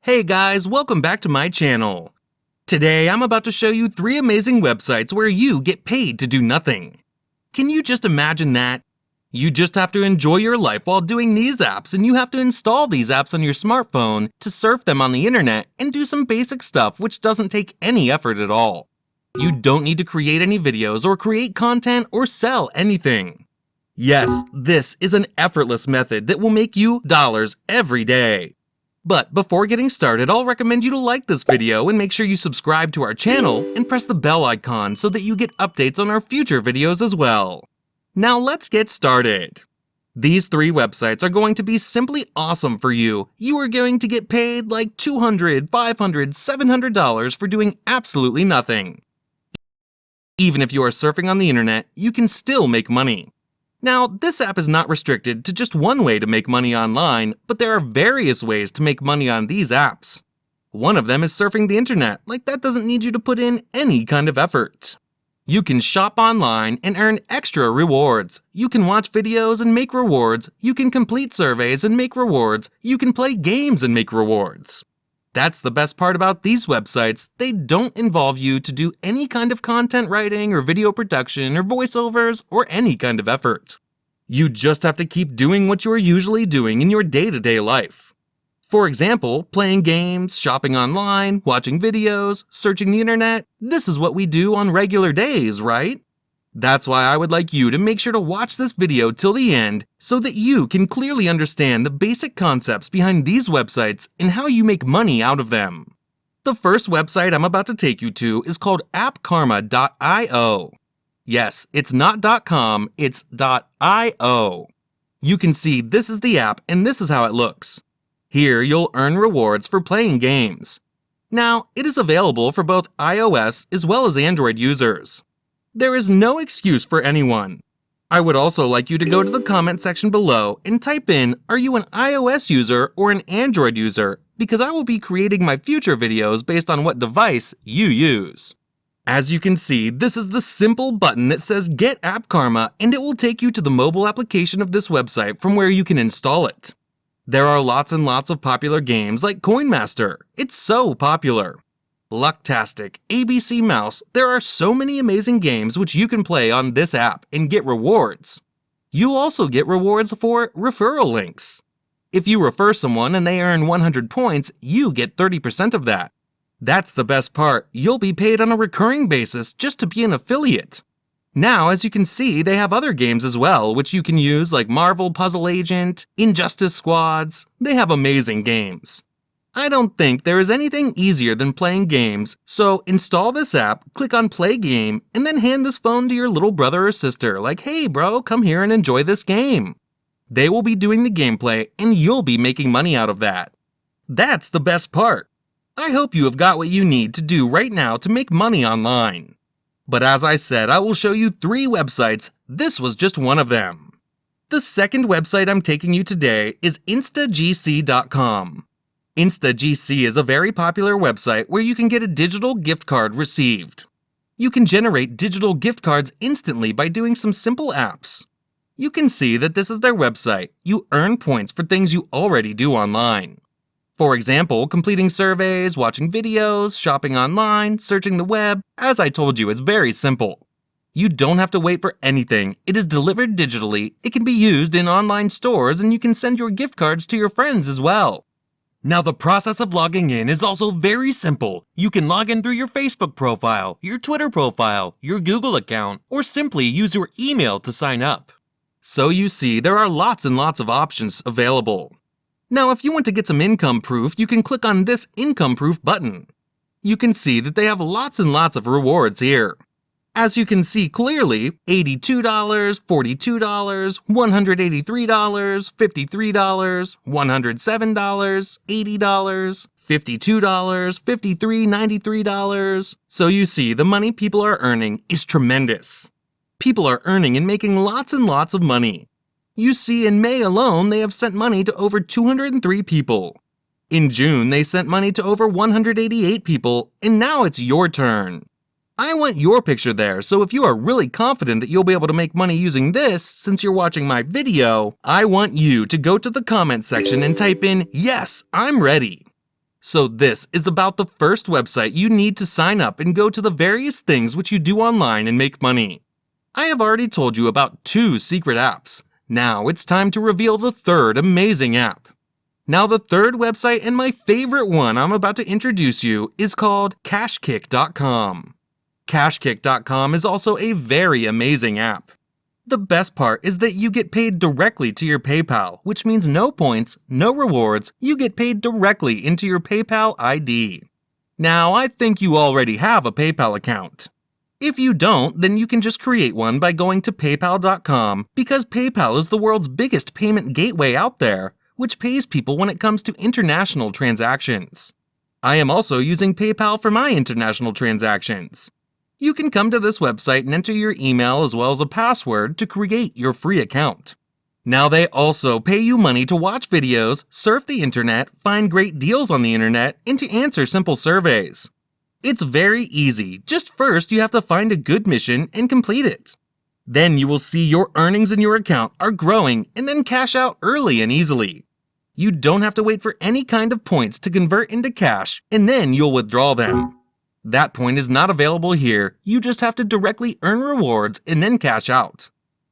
Hey guys, welcome back to my channel. Today I'm about to show you 3 amazing websites where you get paid to do nothing. Can you just imagine that? You just have to enjoy your life while doing these apps, and you have to install these apps on your smartphone to surf them on the internet and do some basic stuff which doesn't take any effort at all. You don't need to create any videos or create content or sell anything. Yes, this is an effortless method that will make you dollars every day. But before getting started, I'll recommend you to like this video and make sure you subscribe to our channel and press the bell icon so that you get updates on our future videos as well. Now let's get started. These 3 websites are going to be simply awesome for you. You are going to get paid like $200, $500, $700 for doing absolutely nothing. Even if you are surfing on the internet, you can still make money. Now, this app is not restricted to just one way to make money online, but there are various ways to make money on these apps. One of them is surfing the internet, like that doesn't need you to put in any kind of effort. You can shop online and earn extra rewards. You can watch videos and make rewards. You can complete surveys and make rewards. You can play games and make rewards. That's the best part about these websites. They don't involve you to do any kind of content writing or video production or voiceovers or any kind of effort. You just have to keep doing what you're usually doing in your day-to-day life. For example, playing games, shopping online, watching videos, searching the internet. This is what we do on regular days, right? That's why I would like you to make sure to watch this video till the end so that you can clearly understand the basic concepts behind these websites and how you make money out of them. The first website I'm about to take you to is called appkarma.io. Yes, it's not .com, it's .io. You can see this is the app and this is how it looks. Here you'll earn rewards for playing games. Now, it is available for both iOS as well as Android users. There is no excuse for anyone. I would also like you to go to the comment section below and type in, are you an iOS user or an Android user? Because I will be creating my future videos based on what device you use. As you can see, this is the simple button that says Get App Karma, and it will take you to the mobile application of this website from where you can install it. There are lots and lots of popular games like Coin Master. It's so popular. Lucktastic, ABC Mouse, there are so many amazing games which you can play on this app and get rewards. You'll also get rewards for referral links. If you refer someone and they earn 100 points, you get 30% of that. That's the best part, you'll be paid on a recurring basis just to be an affiliate. Now, as you can see, they have other games as well, which you can use like Marvel Puzzle Agent, Injustice Squads. They have amazing games. I don't think there is anything easier than playing games, so install this app, click on Play Game, and then hand this phone to your little brother or sister like, hey bro, come here and enjoy this game. They will be doing the gameplay and you'll be making money out of that. That's the best part. I hope you have got what you need to do right now to make money online. But as I said, I will show you 3 websites. This was just one of them. The second website I'm taking you today is Instagc.com. Instagc is a very popular website where you can get a digital gift card received. You can generate digital gift cards instantly by doing some simple apps. You can see that this is their website. You earn points for things you already do online. For example, completing surveys, watching videos, shopping online, searching the web. As I told you, it's very simple. You don't have to wait for anything. It is delivered digitally. It can be used in online stores and you can send your gift cards to your friends as well. Now, the process of logging in is also very simple. You can log in through your Facebook profile, your Twitter profile, your Google account, or simply use your email to sign up. So you see, there are lots and lots of options available. Now, if you want to get some income proof, you can click on this income proof button. You can see that they have lots and lots of rewards here. As you can see clearly, $82, $42, $183, $53, $107, $80, $52, $53, $93. So you see, the money people are earning is tremendous. People are earning and making lots and lots of money. You see, in May alone, they have sent money to over 203 people. In June, they sent money to over 188 people, and now it's your turn. I want your picture there, so if you are really confident that you'll be able to make money using this since you're watching my video, I want you to go to the comment section and type in, "Yes, I'm ready." So this is about the first website you need to sign up and go to the various things which you do online and make money. I have already told you about 2 secret apps. Now it's time to reveal the third amazing app. Now the third website and my favorite one I'm about to introduce you is called Cashkick.com. Cashkick.com is also a very amazing app. The best part is that you get paid directly to your PayPal, which means no points, no rewards, you get paid directly into your PayPal ID. Now I think you already have a PayPal account. If you don't, then you can just create one by going to paypal.com because PayPal is the world's biggest payment gateway out there, which pays people when it comes to international transactions. I am also using PayPal for my international transactions. You can come to this website and enter your email as well as a password to create your free account. Now they also pay you money to watch videos, surf the internet, find great deals on the internet, and to answer simple surveys. It's very easy, just first you have to find a good mission and complete it. Then you will see your earnings in your account are growing and then cash out early and easily. You don't have to wait for any kind of points to convert into cash and then you'll withdraw them. That point is not available here, you just have to directly earn rewards and then cash out.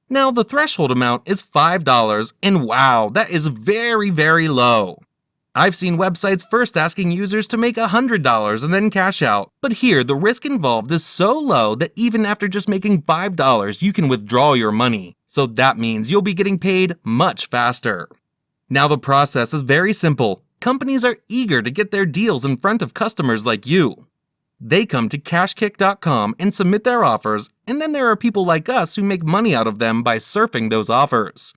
Now the threshold amount is $5 and wow, that is very, very low. I've seen websites first asking users to make $100 and then cash out, but here the risk involved is so low that even after just making $5 you can withdraw your money, so that means you'll be getting paid much faster. Now the process is very simple. Companies are eager to get their deals in front of customers like you. They come to Cashkick.com and submit their offers, and then there are people like us who make money out of them by surfing those offers.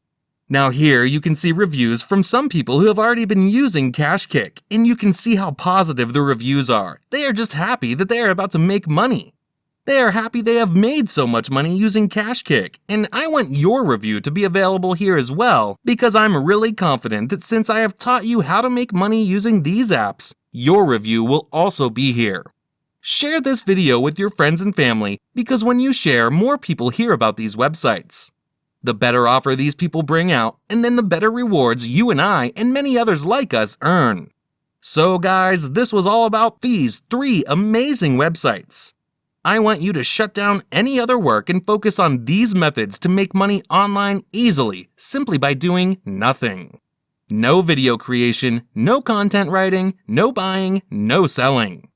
Now here you can see reviews from some people who have already been using Cashkick, and you can see how positive the reviews are. They are just happy that they are about to make money. They are happy they have made so much money using Cashkick, and I want your review to be available here as well because I'm really confident that since I have taught you how to make money using these apps, your review will also be here. Share this video with your friends and family because when you share, more people hear about these websites. The better offer these people bring out, and then the better rewards you and I and many others like us earn. So guys, this was all about these 3 amazing websites. I want you to shut down any other work and focus on these methods to make money online easily, simply by doing nothing. No video creation, no content writing, no buying, no selling.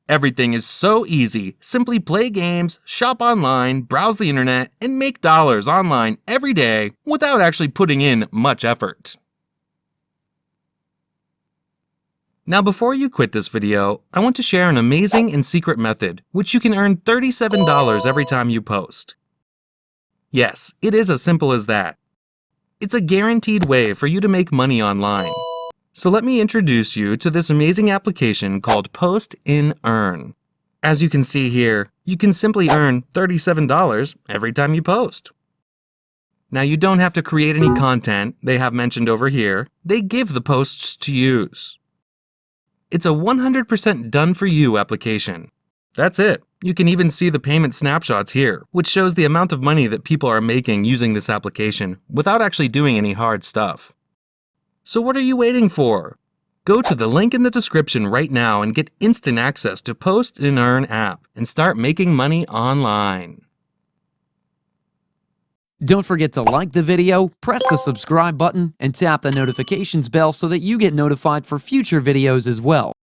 Everything is so easy. Simply play games, shop online, browse the internet, and make dollars online every day without actually putting in much effort. Now before you quit this video, I want to share an amazing and secret method which you can earn $37 every time you post. Yes, it is as simple as that. It's a guaranteed way for you to make money online. So let me introduce you to this amazing application called Post in Earn. As you can see here, you can simply earn $37 every time you post. Now you don't have to create any content they have mentioned over here. They give the posts to use. It's a 100% done for you application. That's it. You can even see the payment snapshots here, which shows the amount of money that people are making using this application without actually doing any hard stuff. So what are you waiting for? Go to the link in the description right now and get instant access to Post and Earn app and start making money online. Don't forget to like the video, press the subscribe button, and tap the notifications bell so that you get notified for future videos as well.